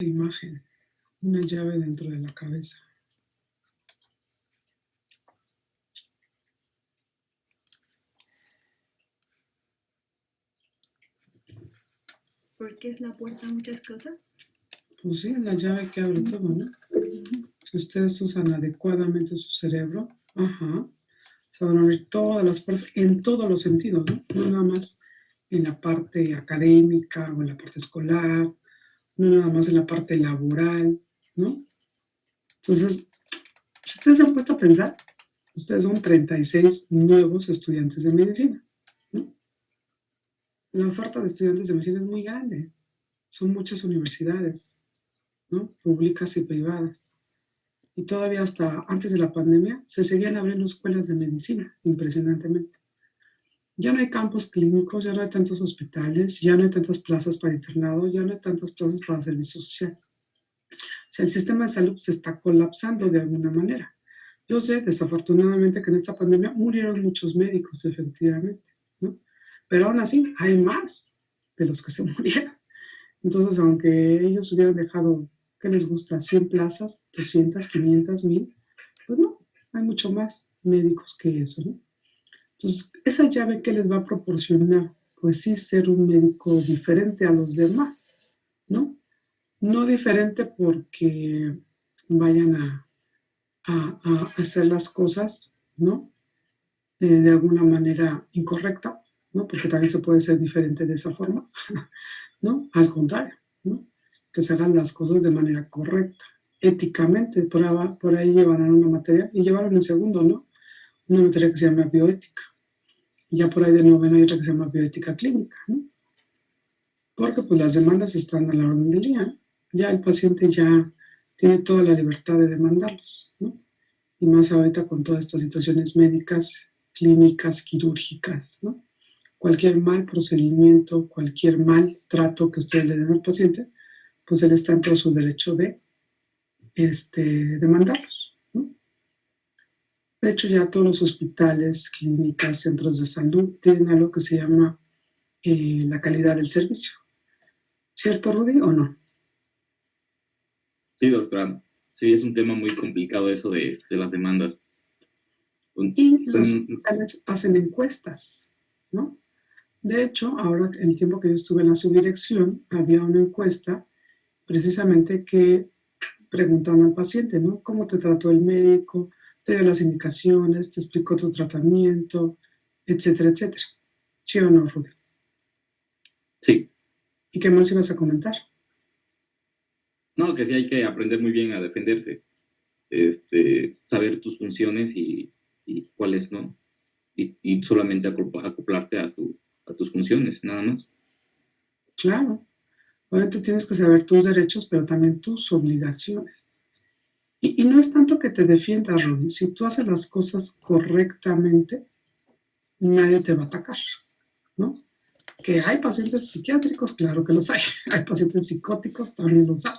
imagen, una llave dentro de la cabeza. ¿Por qué es la puerta a muchas cosas? Pues sí, es la llave que abre todo, ¿no? Si ustedes usan adecuadamente su cerebro, se van a abrir todas las puertas en todos los sentidos, ¿no? No nada más en la parte académica o en la parte escolar, no nada más en la parte laboral, ¿no? Entonces, si ustedes se han puesto a pensar, ustedes son 36 nuevos estudiantes de medicina, ¿no? La oferta de estudiantes de medicina es muy grande, son muchas universidades, ¿no? Públicas y privadas. Y todavía hasta antes de la pandemia se seguían abriendo escuelas de medicina, impresionantemente. Ya no hay campos clínicos, ya no hay tantos hospitales, ya no hay tantas plazas para internado, ya no hay tantas plazas para servicio social. O sea, el sistema de salud se está colapsando de alguna manera. Yo sé, desafortunadamente, que en esta pandemia murieron muchos médicos, efectivamente, ¿no? Pero aún así, hay más de los que se murieron. Entonces, aunque ellos hubieran dejado, ¿qué les gusta? 100 plazas, 200, 500, 1000, pues no, hay mucho más médicos que eso, ¿no? Entonces, esa llave que les va a proporcionar, pues sí, ser un médico diferente a los demás, ¿no? No diferente porque vayan a hacer las cosas, ¿no? De alguna manera incorrecta, ¿no? Porque también se puede ser diferente de esa forma, ¿no? Al contrario, ¿no? Que se hagan las cosas de manera correcta, éticamente. Por ahí llevarán una materia, y llevaron en segundo, ¿no? Una materia que se llama bioética. Y ya por ahí de noveno hay otra que se llama bioética clínica, ¿no? Porque pues las demandas están a la orden del día, ¿no? Ya el paciente ya tiene toda la libertad de demandarlos, ¿no? Y más ahorita con todas estas situaciones médicas, clínicas, quirúrgicas, ¿no? Cualquier mal procedimiento, cualquier mal trato que ustedes le den al paciente, pues él está en todo su derecho de demandarlos, ¿no? De hecho, ya todos los hospitales, clínicas, centros de salud tienen algo que se llama la calidad del servicio. ¿Cierto, Rudy, o no? Sí, doctora. Sí, es un tema muy complicado eso de las demandas. Y los hospitales hacen encuestas, ¿no? De hecho, ahora, el tiempo que yo estuve en la subdirección, había una encuesta precisamente que preguntaban al paciente, ¿no? ¿Cómo te trató el médico? ¿Te dio las indicaciones? ¿Te explicó tu tratamiento? Etcétera, etcétera. ¿Sí o no, Rudy? Sí. ¿Y qué más ibas a comentar? No, que sí hay que aprender muy bien a defenderse. Saber tus funciones y cuáles no. Y solamente acoplarte a tus funciones, nada más. Claro. Obviamente tienes que saber tus derechos, pero también tus obligaciones. Y no es tanto que te defiendas, Rudy. Si tú haces las cosas correctamente, nadie te va a atacar, ¿no? Que hay pacientes psiquiátricos, claro que los hay. Hay pacientes psicóticos, también los hay.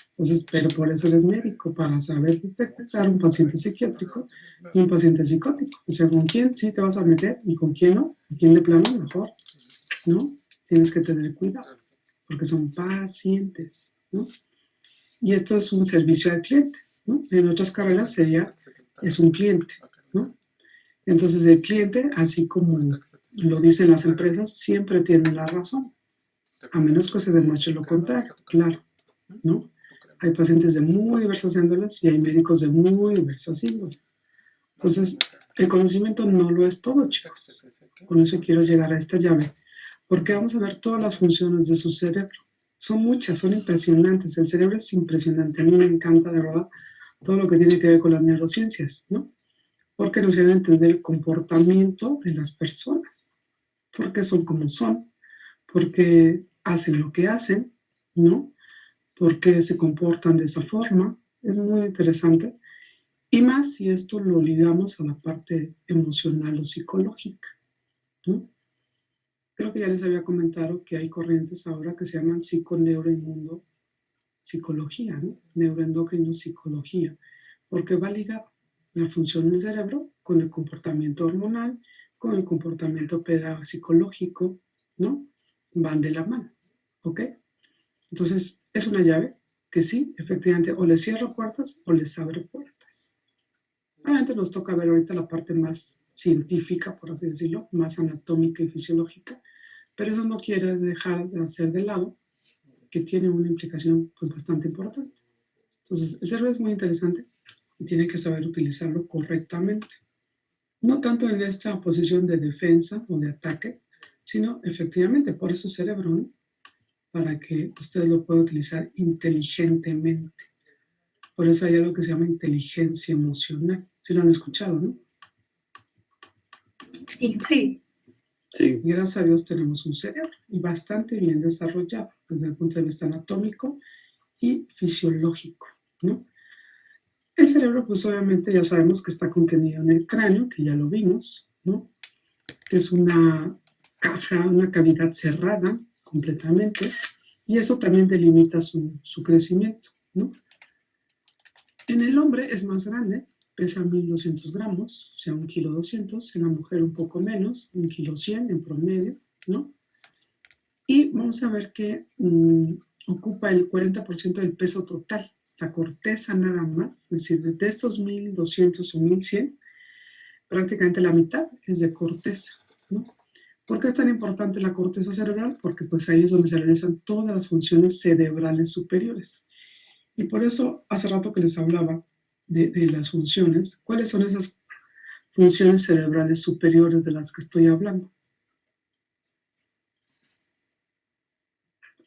Entonces, pero por eso eres médico, para saber detectar un paciente psiquiátrico y un paciente psicótico. O sea, con quién sí te vas a meter y con quién no. ¿A quién de plano mejor? ¿No? Tienes que tener cuidado, porque son pacientes, ¿no? Y esto es un servicio al cliente, ¿no? En otras carreras es un cliente, ¿no? Entonces el cliente, así como lo dicen las empresas, siempre tiene la razón, a menos que se demuestre lo contrario, claro, ¿no? Hay pacientes de muy diversas índoles y hay médicos de muy diversas índoles. Entonces, el conocimiento no lo es todo, chicos. Con eso quiero llegar a esta llave, porque vamos a ver todas las funciones de su cerebro. Son muchas, son impresionantes. El cerebro es impresionante. A mí me encanta, de verdad, todo lo que tiene que ver con las neurociencias, ¿no? Porque nos ayuda a entender el comportamiento de las personas, porque son como son, porque hacen lo que hacen, ¿no? Porque se comportan de esa forma. Es muy interesante. Y más si esto lo ligamos a la parte emocional o psicológica, ¿no? Creo que ya les había comentado que hay corrientes ahora que se llaman psiconeuroinmundo psicología, ¿no? Neuroendocrino psicología, porque va ligado la función del cerebro con el comportamiento hormonal, con el comportamiento psicológico, ¿no? Van de la mano, ¿ok? Entonces, es una llave que sí, efectivamente, o les cierra puertas o les abre puertas. Obviamente nos toca ver ahorita la parte más científica, por así decirlo, más anatómica y fisiológica, pero eso no quiere dejar de hacer de lado que tiene una implicación pues bastante importante. Entonces, el cerebro es muy interesante y tiene que saber utilizarlo correctamente. No tanto en esta posición de defensa o de ataque, sino efectivamente por eso cerebro, ¿no? Para que ustedes lo puedan utilizar inteligentemente. Por eso hay algo que se llama inteligencia emocional. ¿Sí lo han escuchado, no? Sí. Sí, Sí. Y gracias a Dios tenemos un cerebro y bastante bien desarrollado desde el punto de vista anatómico y fisiológico, ¿no? El cerebro, pues obviamente ya sabemos que está contenido en el cráneo, que ya lo vimos, ¿no? Que es una caja, una cavidad cerrada completamente, y eso también delimita su crecimiento, ¿no? En el hombre es más grande, pesa 1200 gramos, o sea, 1,2 kg, en la mujer un poco menos, 1,100 kg en promedio, ¿no? Y vamos a ver que ocupa el 40% del peso total, la corteza nada más, es decir, de estos 1200 o 1100, prácticamente la mitad es de corteza, ¿no? ¿Por qué es tan importante la corteza cerebral? Porque pues ahí es donde se realizan todas las funciones cerebrales superiores. Y por eso, hace rato que les hablaba de las funciones, ¿cuáles son esas funciones cerebrales superiores de las que estoy hablando?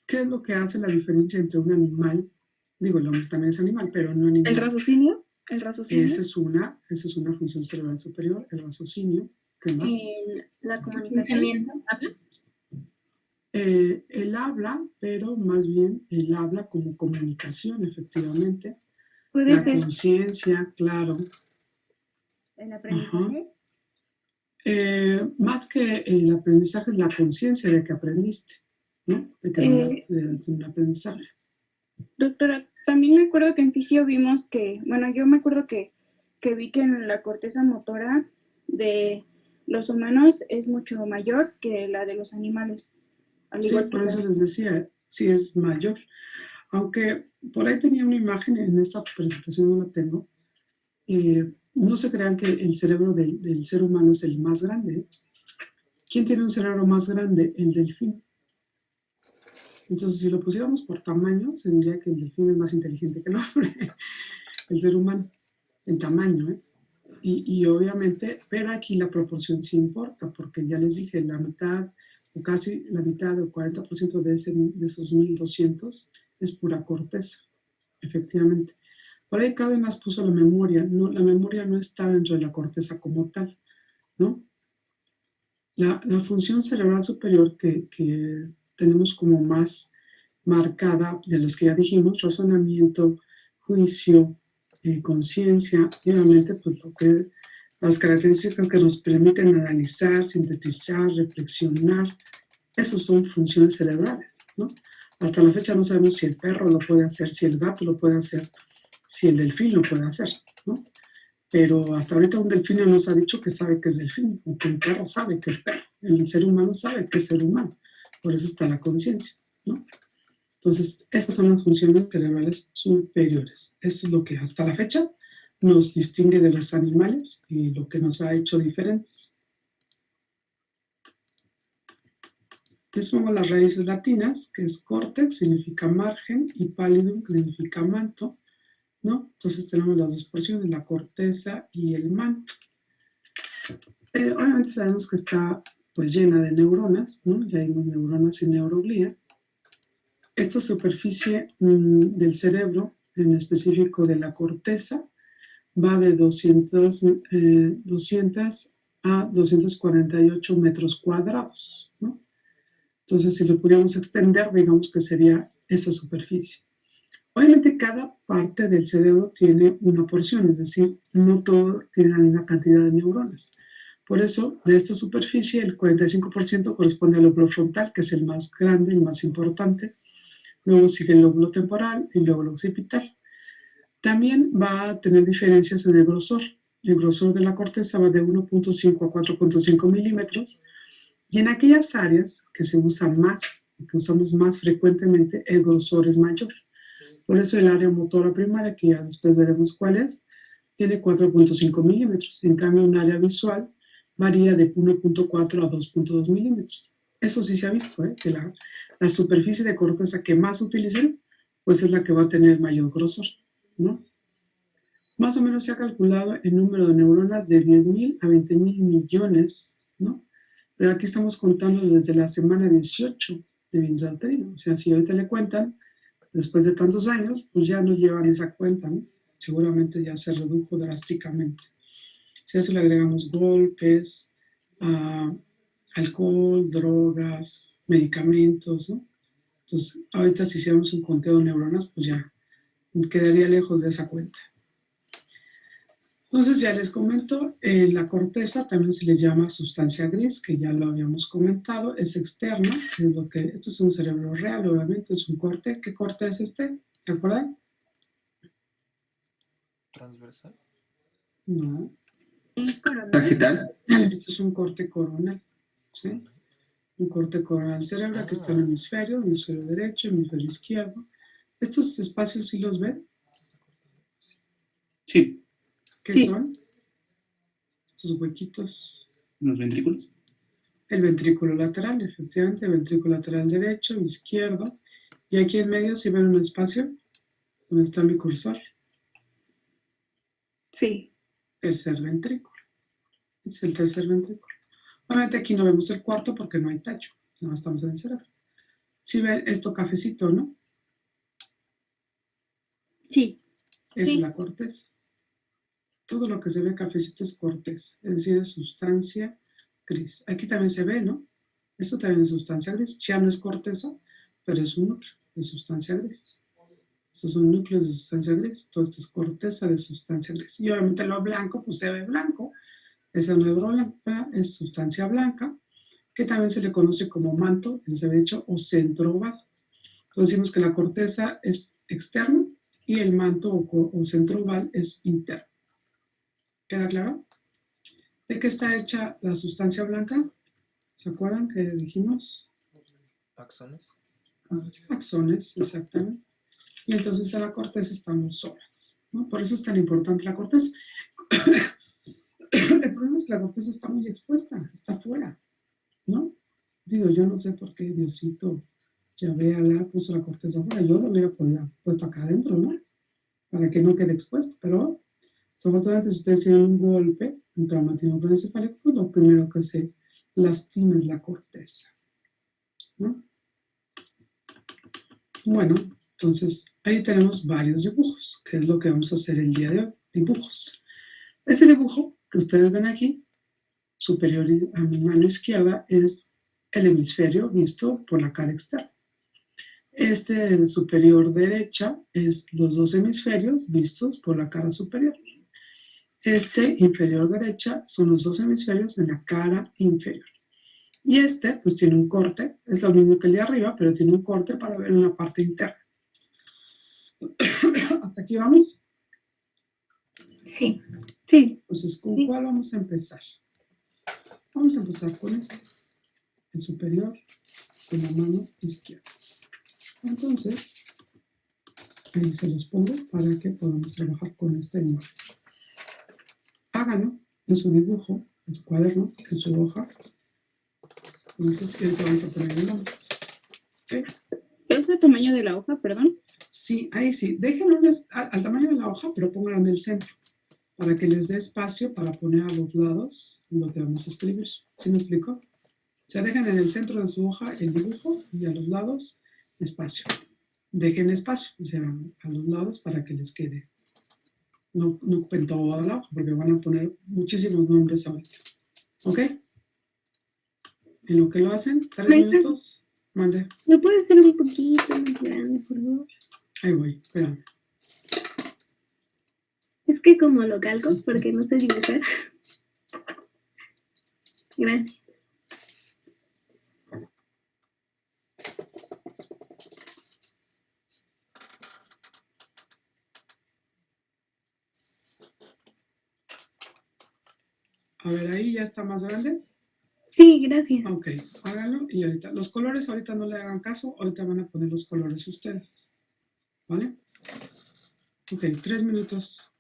¿Qué es lo que hace la diferencia entre un animal? Digo, el hombre también es animal, pero no animal. el raciocinio. El raciocinio. Esa es una función cerebral superior, el raciocinio. ¿Qué más? La comunicación. ¿Habla? El habla, pero más bien el habla como comunicación, efectivamente. Puede La ser conciencia, claro. El aprendizaje. Más que el aprendizaje es la conciencia de que aprendiste, ¿no? De que lograste un aprendizaje. Doctora, también me acuerdo que en fisio vimos que, bueno, yo me acuerdo que vi que en la corteza motora de los humanos es mucho mayor que la de los animales. Sí, por eso les decía, sí es mayor. Aunque por ahí tenía una imagen, en esta presentación no la tengo. No se crean que el cerebro del ser humano es el más grande. ¿Quién tiene un cerebro más grande? El delfín. Entonces, si lo pusiéramos por tamaño, se diría que el delfín es más inteligente que el hombre, el ser humano, en tamaño, ¿eh? Y obviamente, pero aquí la proporción sí importa, porque ya les dije, la mitad, o casi la mitad, o 40% de esos 1200 es pura corteza, efectivamente. Por ahí Cárdenas puso la memoria. No, la memoria no está dentro de la corteza como tal, ¿no? La función cerebral superior que tenemos como más marcada, de los que ya dijimos, razonamiento, juicio, conciencia, y obviamente pues las características que nos permiten analizar, sintetizar, reflexionar, esos son funciones cerebrales, ¿no? Hasta la fecha no sabemos si el perro lo puede hacer, si el gato lo puede hacer, si el delfín lo puede hacer, ¿no? Pero hasta ahorita un delfín nos ha dicho que sabe que es delfín, o que un perro sabe que es perro, el ser humano sabe que es ser humano, por eso está la conciencia, ¿no? Entonces, estas son las funciones cerebrales superiores. Eso es lo que hasta la fecha nos distingue de los animales y lo que nos ha hecho diferentes. Les pongo las raíces latinas, que es córtex, significa margen, y pallidum, que significa manto, ¿no? Entonces tenemos las dos porciones, la corteza y el manto. Obviamente sabemos que está pues llena de neuronas, ¿no? Ya vimos neuronas y neuroglía. Esta superficie del cerebro, en específico de la corteza, va de 200 a 248 metros cuadrados, ¿no? Entonces, si lo pudiéramos extender, digamos que sería esa superficie. Obviamente, cada parte del cerebro tiene una porción, es decir, no todo tiene la misma cantidad de neuronas. Por eso, de esta superficie, el 45% corresponde al lóbulo frontal, que es el más grande, el más importante. Luego sigue el lóbulo temporal y luego el occipital. También va a tener diferencias en el grosor. El grosor de la corteza va de 1.5 a 4.5 milímetros. Y en aquellas áreas que se usan más, que usamos más frecuentemente, el grosor es mayor. Por eso el área motora primaria, que ya después veremos cuál es, tiene 4.5 milímetros. En cambio, un área visual varía de 1.4 a 2.2 milímetros. Eso sí se ha visto, que la superficie de corteza que más utilicen, pues es la que va a tener mayor grosor, ¿no? Más o menos se ha calculado el número de neuronas de 10.000 a 20.000 millones, ¿no? Pero aquí estamos contando desde la semana 18 de vientre uterino. O sea, si ahorita le cuentan, después de tantos años, pues ya no llevan esa cuenta, ¿no? Seguramente ya se redujo drásticamente. Si a eso le agregamos golpes, alcohol, drogas, medicamentos, ¿no? Entonces, ahorita si hiciéramos un conteo de neuronas, pues ya quedaría lejos de esa cuenta. Entonces ya les comento, la corteza también se le llama sustancia gris, que ya lo habíamos comentado, es externa, este es un cerebro real, obviamente, es un corte. ¿Qué corte es este? ¿Se acuerdan? ¿Transversal? No. ¿Es coronal? Sagital. Este es un corte coronal, ¿sí? Un corte coronal del cerebro, aquí está el hemisferio derecho, hemisferio izquierdo. ¿Estos espacios sí los ven? Sí, ¿Qué Sí. son? Estos huequitos. los ventrículos. El ventrículo lateral, efectivamente, el ventrículo lateral derecho, izquierdo. Y aquí en medio, si ven un espacio, donde está mi cursor, Sí. tercer ventrículo. Es el tercer ventrículo. Obviamente aquí no vemos el cuarto porque no hay tallo, no estamos en el cerebro. Si ven esto cafecito, ¿no? Sí. Es Sí. la corteza. Todo lo que se ve cafecito es corteza, es decir, es sustancia gris. Aquí también se ve, ¿no? Esto también es sustancia gris. Ya no es corteza, pero es un núcleo de sustancia gris. Estos son núcleos de sustancia gris. Todo esto es corteza de sustancia gris. Y obviamente lo blanco, pues se ve blanco. Esa neurona es sustancia blanca, que también se le conoce como manto, en ese hecho, o centro oval. Entonces decimos que la corteza es externa y el manto o centro oval es interno. ¿Queda claro? ¿De qué está hecha la sustancia blanca? ¿Se acuerdan que dijimos? ¿Axones? Axones, exactamente. Y entonces en la corteza están los somas, ¿no? Por eso es tan importante la corteza. El problema es que la corteza está muy expuesta, está afuera, ¿no? Digo, yo no sé por qué Diosito, Yahvé, puso la corteza afuera. Yo lo hubiera puesto acá adentro, ¿no? Para que no quede expuesto, pero desafortunadamente si ustedes tienen un golpe, un traumatismo craneoencefálico, pues lo primero que se lastima es la corteza, ¿no? Bueno, entonces ahí tenemos varios dibujos, que es lo que vamos a hacer el día de hoy, dibujos. Ese dibujo que ustedes ven aquí, superior a mi mano izquierda, es el hemisferio visto por la cara externa. Este superior derecha es los dos hemisferios vistos por la cara superior. Este inferior derecha son los dos hemisferios en la cara inferior. Y este, pues tiene un corte, es lo mismo que el de arriba, pero tiene un corte para ver una parte interna. ¿Hasta aquí vamos? Sí. Sí. Entonces, ¿con Sí. cuál vamos a empezar? Vamos a empezar con este, el superior de la mano izquierda. Entonces, ahí se los pongo para que podamos trabajar con esta imagen. Háganlo en su dibujo, en su cuaderno, en su hoja. Entonces, ahorita vamos a poner el nombre. ¿Ok? ¿Es el tamaño de la hoja, perdón? Sí, ahí sí. Déjenlo al tamaño de la hoja, pero pónganlo en el centro, para que les dé espacio para poner a los lados lo que vamos a escribir. ¿Sí me explico? O sea, dejan en el centro de su hoja el dibujo y a los lados espacio. Dejen espacio, o sea, a los lados para que les quede. No ocupen toda la hoja, porque van a poner muchísimos nombres ahorita. ¿Ok? En lo que lo hacen, 3 Maestra. minutos. Mande. ¿Lo puede hacer un poquito más grande, por favor? Ahí voy, espérame. Es que como lo calco, porque no sé dibujar. Gracias. A ver, ahí ya está más grande. Sí, gracias. Ok, háganlo y ahorita. Los colores ahorita no le hagan caso, ahorita van a poner los colores ustedes. ¿Vale? Ok, 3 minutos.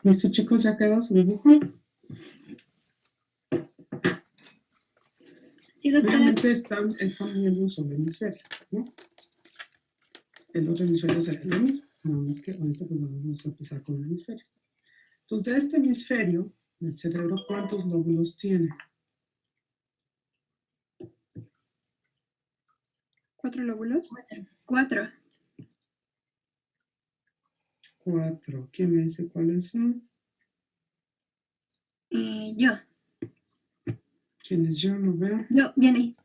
¿Listo, chicos? ¿Ya quedó su dibujo? Sí, doctora. Obviamente están viendo un solo hemisferio, ¿no? El otro hemisferio será lo mismo, nada más que ahorita pues vamos a empezar con el hemisferio. Entonces, de este hemisferio del cerebro, ¿cuántos lóbulos tiene? 4 lóbulos. 4. 4. ¿Quién me dice cuáles son? Yo. ¿Quién es yo? No veo. Yo, viene ahí.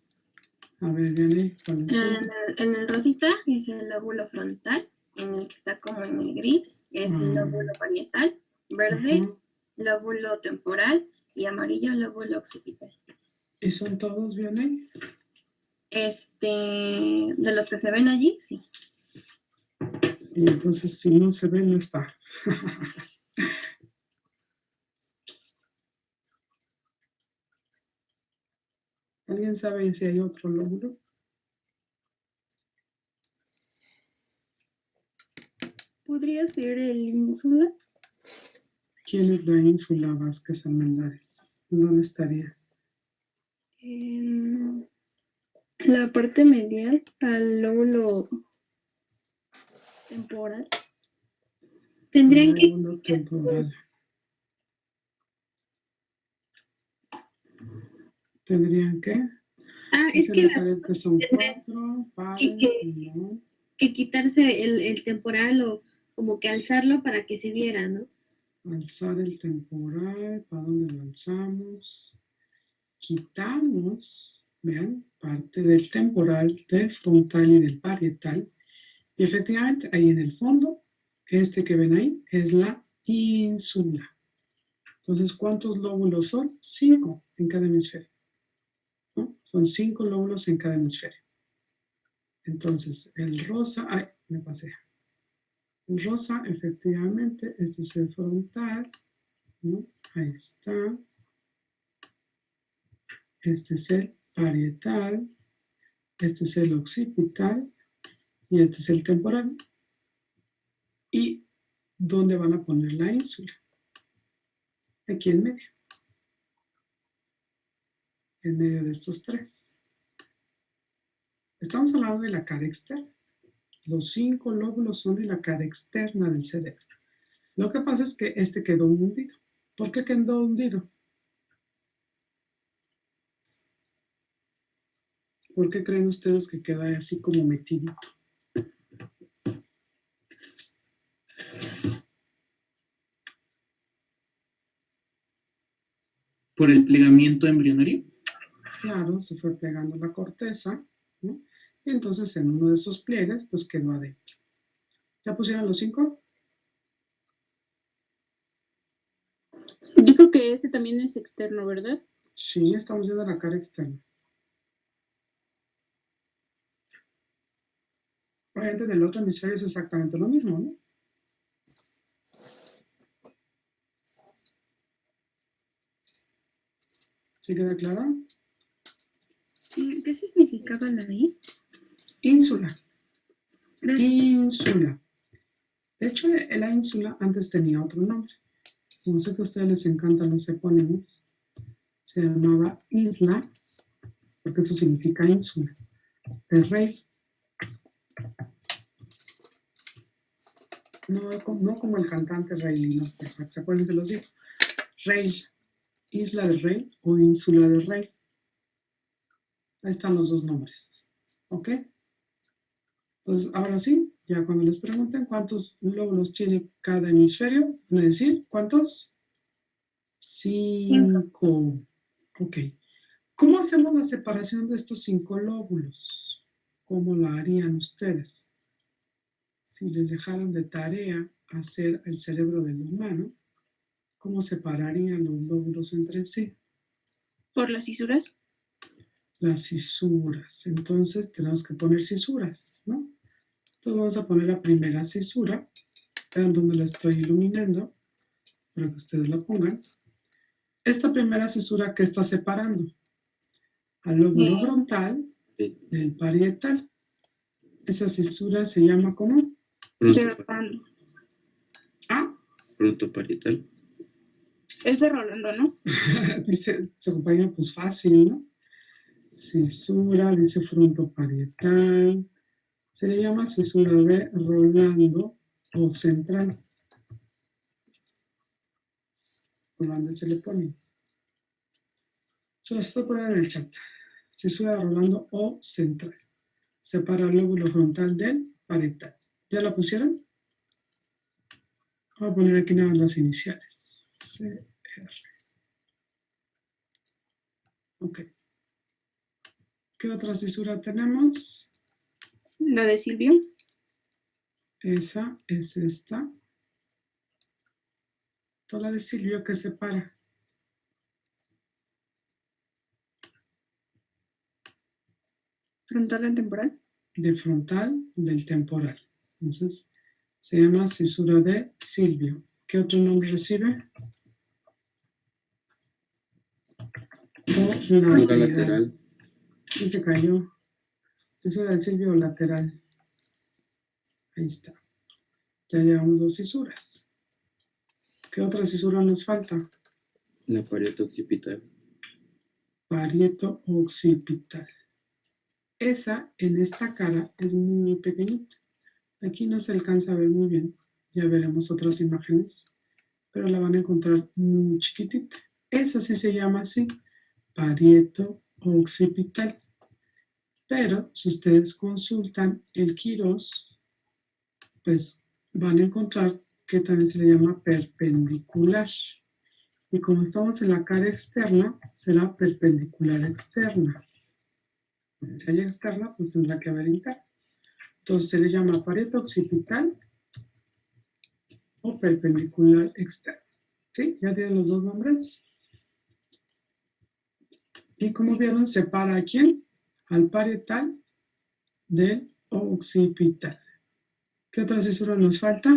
A ver, viene, ¿cuáles son? En el rosita es el lóbulo frontal, en el que está como en el gris es el lóbulo parietal, verde, Ajá. lóbulo temporal y amarillo lóbulo occipital. ¿Y son todos, viene? De los que se ven allí, sí. Y entonces, si no se ve, no está. ¿Alguien sabe si hay otro lóbulo? ¿Podría ser el ínsula? ¿Quién es la ínsula Vázquez Almendares? ¿Dónde estaría? En la parte medial al lóbulo temporal. Tendrían que... Lóbulo temporal. ¿Tendrían que? es que, saber que son 4 pares, ¿no? que quitarse el temporal o como que alzarlo para que se viera, ¿no? Alzar el temporal, ¿para dónde lo alzamos? Quitamos, vean, parte del temporal, del frontal y del parietal. Y efectivamente, ahí en el fondo, este que ven ahí es la ínsula. Entonces, ¿cuántos lóbulos son? 5 en cada hemisferio, ¿no? Son 5 lóbulos en cada hemisferio. Entonces, el rosa, ay, me pasé. El rosa, efectivamente, este es el frontal, ¿no? Ahí está. Este es el parietal, este es el occipital y este es el temporal. ¿Y dónde van a poner la ínsula? Aquí en medio de estos 3. Estamos hablando de la cara externa. Los 5 lóbulos son de la cara externa del cerebro. Lo que pasa es que este quedó hundido. ¿Por qué quedó hundido? ¿Por qué creen ustedes que queda así como metidito? ¿Por el plegamiento embrionario? Claro, se fue plegando la corteza, ¿no? Y entonces en uno de esos pliegues, pues quedó adentro. ¿Ya pusieron los 5? Dijo que este también es externo, ¿verdad? Sí, estamos viendo la cara externa. Obviamente en el otro hemisferio es exactamente lo mismo, ¿no? ¿Sí queda claro? ¿Qué significaba la I? Ínsula. Gracias. Ínsula. De hecho, la ínsula antes tenía otro nombre. Como sé que a ustedes les encantan los epónimos, se llamaba isla, porque eso significa ínsula, de rey. No como el cantante Rey, no, porque se acuerdan, se los digo. Rey, isla de rey o ínsula de rey. Ahí están los dos nombres. ¿Ok? Entonces, ahora sí, ya cuando les pregunten cuántos lóbulos tiene cada hemisferio, van a decir, ¿cuántos? 5. Ok. ¿Cómo hacemos la separación de estos 5 lóbulos? ¿Cómo la harían ustedes? Si les dejaran de tarea hacer el cerebro del humano, ¿cómo separarían los lóbulos entre sí? ¿Por las cisuras? Las cisuras. Entonces tenemos que poner cisuras, ¿no? Entonces vamos a poner la primera cisura. Vean dónde la estoy iluminando para que ustedes la pongan. Esta primera cisura, ¿qué está separando? Al lóbulo frontal del parietal. Esa cisura se llama ¿cómo? Frontal. ¿Ah? Frontoparietal. Es de Rolando, ¿no? Dice, se acompaña pues fácil, ¿no? Cisura, dice frontoparietal. Se le llama cisura de Rolando o central. Rolando se le pone. Se lo estoy poniendo en el chat. Cisura de Rolando o central. Separa el lóbulo frontal del parietal. ¿Ya la pusieron? Voy a poner aquí nada más las iniciales. CR. Ok. ¿Qué otra cisura tenemos? La de Silvio. Esa es esta. Toda la de Silvio que separa. Frontal en temporal. Del frontal del temporal. Entonces, se llama cisura de Silvio. ¿Qué otro nombre recibe? O Fuga lateral. lateral. Y se cayó. Cisura del Silvio lateral. Ahí está. Ya llevamos 2 cisuras. ¿Qué otra cisura nos falta? La parieto occipital. Parieto occipital. Esa en esta cara es muy pequeñita. Aquí no se alcanza a ver muy bien. Ya veremos otras imágenes. Pero la van a encontrar muy chiquitita. Esa sí se llama así. Parieto occipital. Pero si ustedes consultan el Quirós, pues van a encontrar que también se le llama perpendicular. Y como estamos en la cara externa, será perpendicular externa. Si hay externa, pues tendrá que haber interna. Entonces se le llama parieto occipital o perpendicular externa. ¿Sí? ¿Ya tienen los dos nombres? Y como vieron, separa a quién? Al parietal del occipital. ¿Qué otra cisura nos falta?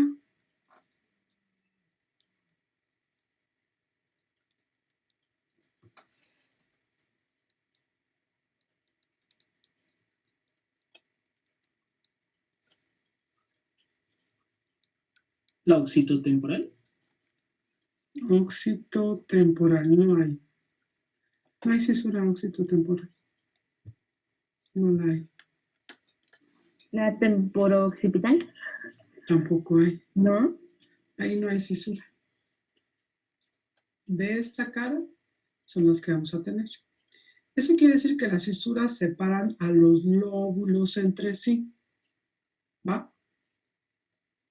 La occitotemporal. Occitotemporal, no hay. No hay cisura occitotemporal. No la hay. La temporooccipital, Tampoco hay. ¿no? Ahí no hay cisura. De esta cara son las que vamos a tener. Eso quiere decir que las cisuras separan a los lóbulos entre sí. ¿Va?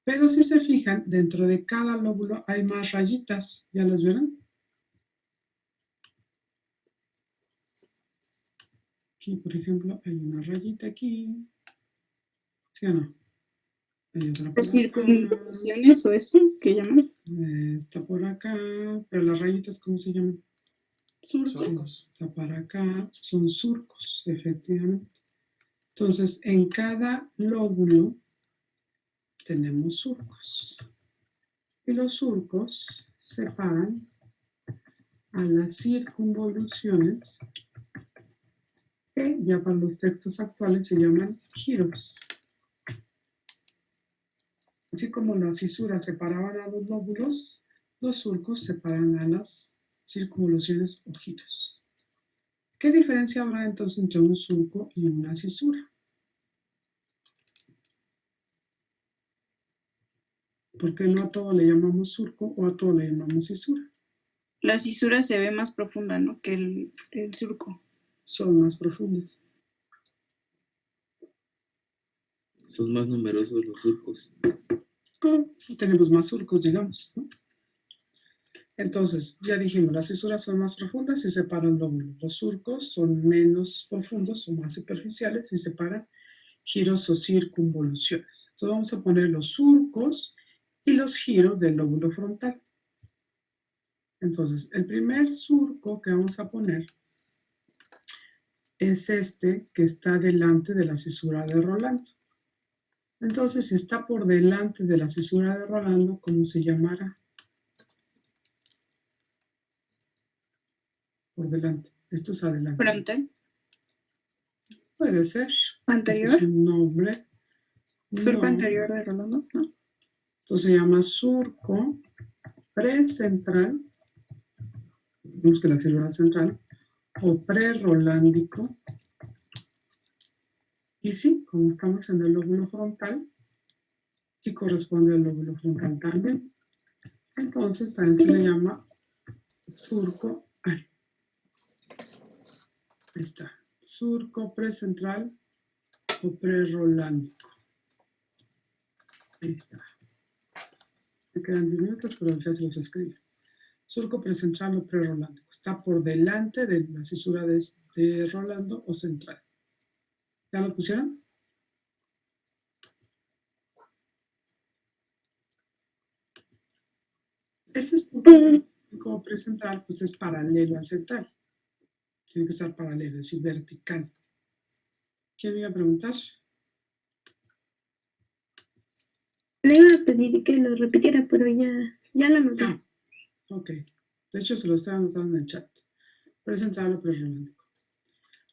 Pero si se fijan, dentro de cada lóbulo hay más rayitas. ¿Ya las vieron? Aquí, por ejemplo, hay una rayita aquí. ¿Sí o no? Hay otra por acá. Circunvoluciones o eso que llaman. Está por acá. Pero las rayitas, ¿cómo se llaman? Surcos. Está para acá. Son surcos, efectivamente. Entonces, en cada lóbulo tenemos surcos. Y los surcos separan a las circunvoluciones, que ya para los textos actuales se llaman giros. Así como las cisuras separaban a los lóbulos, los surcos separan a las circunvoluciones o giros. ¿Qué diferencia habrá entonces entre un surco y una cisura? ¿Por qué no a todo le llamamos surco o a todo le llamamos cisura? La cisura se ve más profunda, ¿no? Que el surco. Son más profundas. Son más numerosos los surcos. Tenemos más surcos, digamos, ¿no? Entonces, ya dijimos, las cisuras son más profundas y separan lóbulos. Los surcos son menos profundos o más superficiales y separan giros o circunvoluciones. Entonces vamos a poner los surcos y los giros del lóbulo frontal. Entonces, el primer surco que vamos a poner es este que está delante de la cisura de Rolando. Entonces, si está por delante de la cisura de Rolando, ¿cómo se llamará? Por delante. Esto es adelante. Frontal. Puede ser. Anterior. Ese es un nombre. Surco No. anterior de Rolando, ¿no? Entonces se llama surco precentral, vemos que la célula central, o prerolándico. Y sí, como estamos en el lóbulo frontal, sí corresponde al lóbulo frontal también. Entonces también se le llama surco, ahí está, surco precentral o prerolándico. Ahí está. Me quedan 10 minutos, pero ya se los escribo. Surco precentral o prerolándico. Está por delante de la cisura de Rolando o central. ¿Ya lo pusieron? Ese surco precentral pues es paralelo al central. Tiene que estar paralelo, es decir, vertical. ¿Quién me iba a preguntar? Le iba a pedir que lo repitiera, pero ya lo noté. Ah, ok. De hecho, se lo estaba anotando en el chat. Precentral o prerolándico.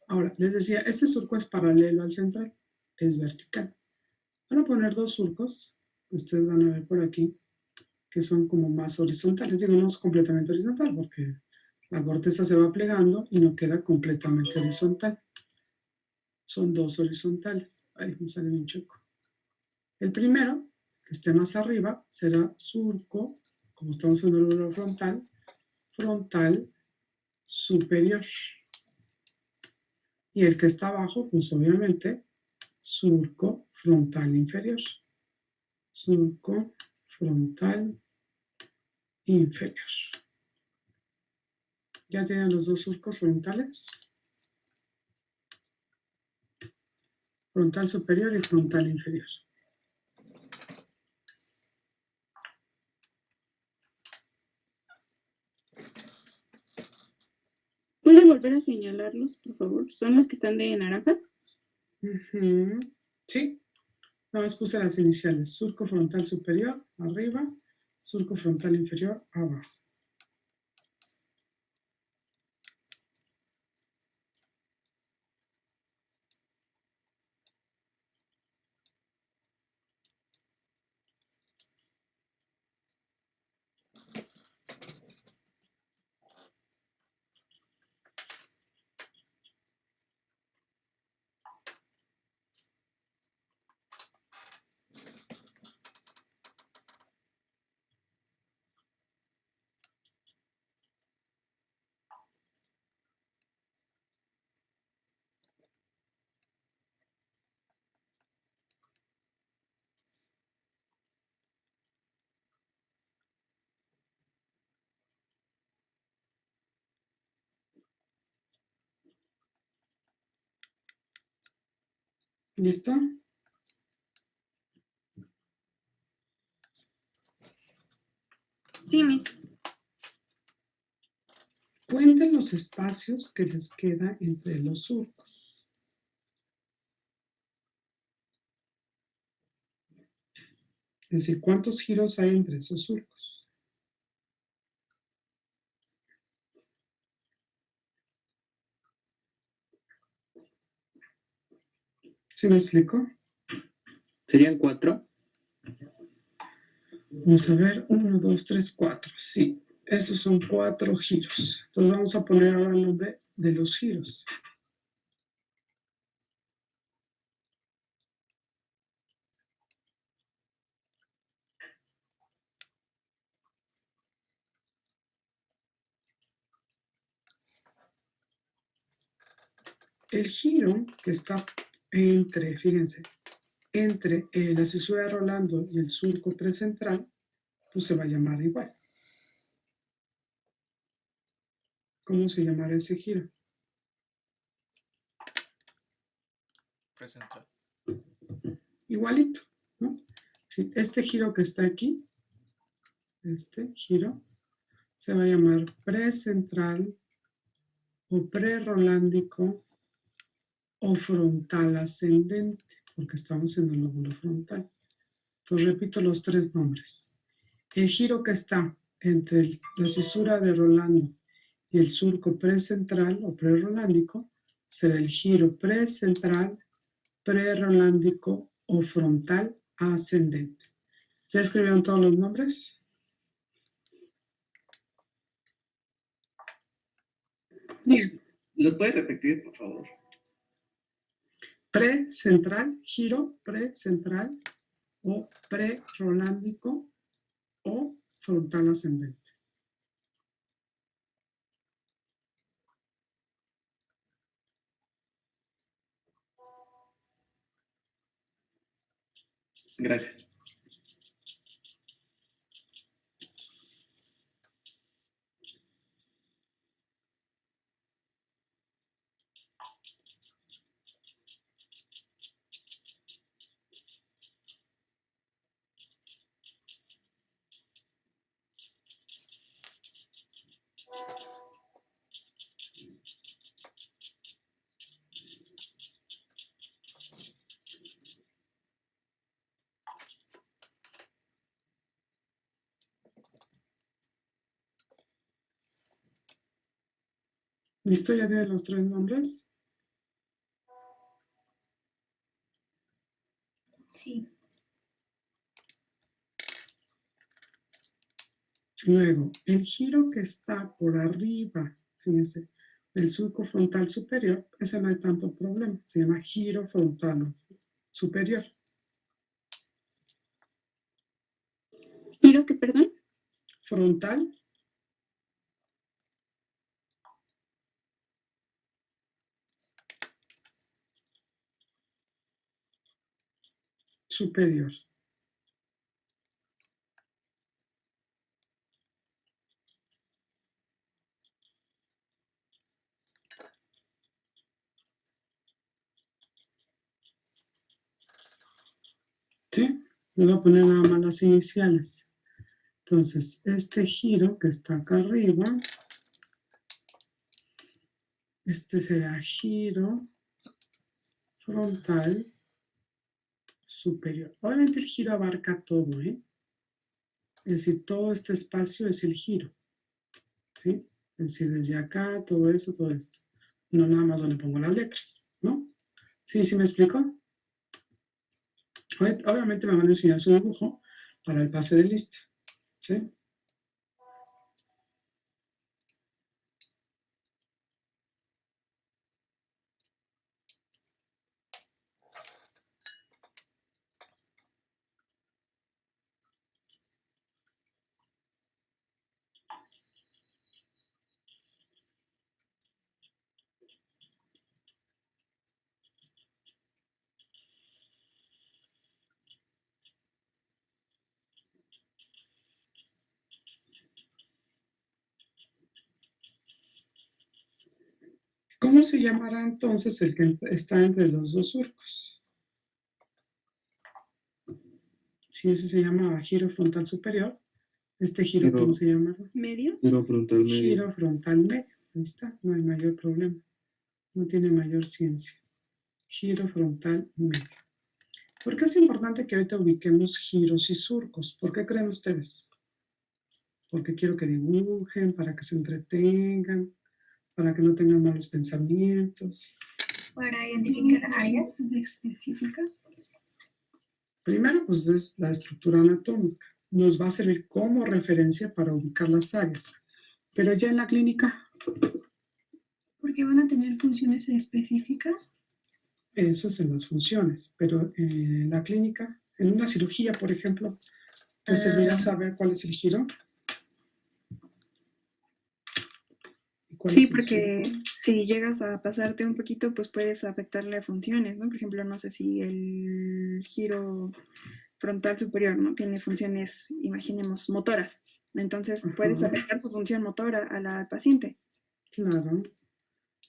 Ahora, les decía, este surco es paralelo al central, es vertical. Van a poner dos surcos, ustedes van a ver por aquí, que son como más horizontales. Digo, no es completamente horizontal porque la corteza se va plegando y no queda completamente horizontal. Son dos horizontales. Ahí me sale bien chueco. El primero, que esté más arriba, será surco, como estamos en el lóbulo frontal, frontal superior. Y el que está abajo, pues obviamente, surco frontal inferior. Surco frontal inferior. ¿Ya tienen los dos surcos frontales? Frontal superior y frontal inferior. ¿Puede volver a señalarlos, por favor? ¿Son los que están de naranja? Sí. Nada más puse las iniciales. Surco frontal superior, arriba. Surco frontal inferior, abajo. ¿Listo? Sí, Miss. Cuenten los espacios que les queda entre los surcos. Es decir, ¿cuántos giros hay entre esos surcos? ¿Sí me explico? ¿Serían 4? Vamos a ver, 1, 2, 3, 4. Sí, esos son 4 giros. Entonces vamos a poner ahora el nombre de los giros. El giro que está entre, fíjense, entre la cisura de Rolando y el surco precentral, pues se va a llamar igual. ¿Cómo se llamará ese giro? Precentral. Igualito, ¿no? Sí, este giro que está aquí, este giro, se va a llamar precentral o prerolándico o frontal ascendente, porque estamos en el lóbulo frontal. Entonces repito los tres nombres. El giro que está entre la cisura de Rolando y el surco precentral o prerolándico será el giro precentral, prerolándico o frontal ascendente. ¿Ya escribieron todos los nombres? ¿Los puedes repetir, por favor? Precentral, giro precentral o prerolándico o frontal ascendente. Gracias. ¿Listo? ¿Ya tienen los 3 nombres? Sí. Luego, el giro que está por arriba, fíjense, del surco frontal superior, ese no hay tanto problema. Se llama giro frontal superior. ¿Giro qué, perdón? Frontal superior. ¿Sí? Voy a poner nada más las iniciales. Entonces, este giro que está acá arriba, este será giro frontal superior. Obviamente el giro abarca todo, ¿eh? Es decir, todo este espacio es el giro, ¿sí? Es decir, desde acá, todo eso, todo esto. No nada más donde pongo las letras, ¿no? ¿Sí? ¿Sí me explico? Obviamente me van a enseñar su dibujo para el pase de lista, ¿sí? ¿Cómo se llamará entonces el que está entre los dos surcos? Si ese se llama giro frontal superior, este giro, ¿cómo se llamará? ¿Medio? Giro frontal medio. Giro frontal medio. Ahí está, no hay mayor problema. No tiene mayor ciencia. Giro frontal medio. ¿Por qué es importante que ahorita ubiquemos giros y surcos? ¿Por qué creen ustedes? Porque quiero que dibujen, para que se entretengan, para que no tengan malos pensamientos. Para identificar áreas. específicas. Primero, pues es la estructura anatómica. Nos va a servir como referencia para ubicar las áreas. Pero ya en la clínica, Porque van a tener funciones específicas. eso es en las funciones. Pero en la clínica, en una cirugía, por ejemplo, ¿te servirá saber cuál es el giro? ¿Y cuál Sí, es el porque surco? si llegas a pasarte un poquito, pues puedes afectarle a funciones, ¿no? Por ejemplo, no sé si el giro frontal superior, ¿no? Tiene funciones, imaginemos, motoras. Entonces, puedes Ajá. afectar su función motora al paciente. Claro.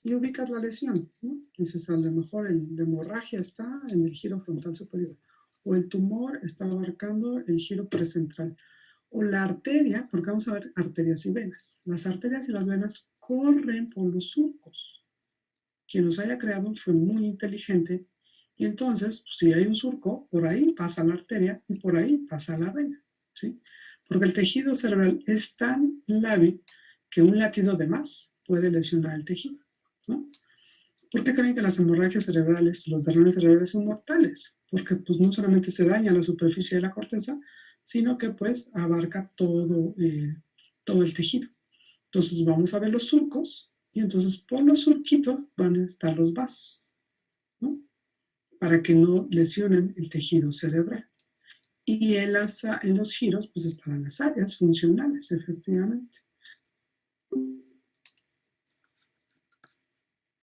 Y ubicas la lesión, ¿no? Dices, a lo mejor la hemorragia está en el giro frontal superior, o el tumor está abarcando el giro precentral, o la arteria, porque vamos a ver arterias y venas. Las arterias y las venas corren por los surcos. Quien los haya creado fue muy inteligente, y entonces, pues, si hay un surco, por ahí pasa la arteria y por ahí pasa la vena, ¿sí? Porque el tejido cerebral es tan lábil que un latido de más puede lesionar el tejido, ¿no? ¿Por qué creen que las hemorragias cerebrales, los derrames cerebrales son mortales? Porque pues no solamente se daña la superficie de la corteza, sino que pues abarca todo el tejido. Entonces vamos a ver los surcos Y entonces por los surquitos van a estar los vasos, ¿no? Para que no lesionen el tejido cerebral. Y en los giros, pues estarán las áreas funcionales, efectivamente.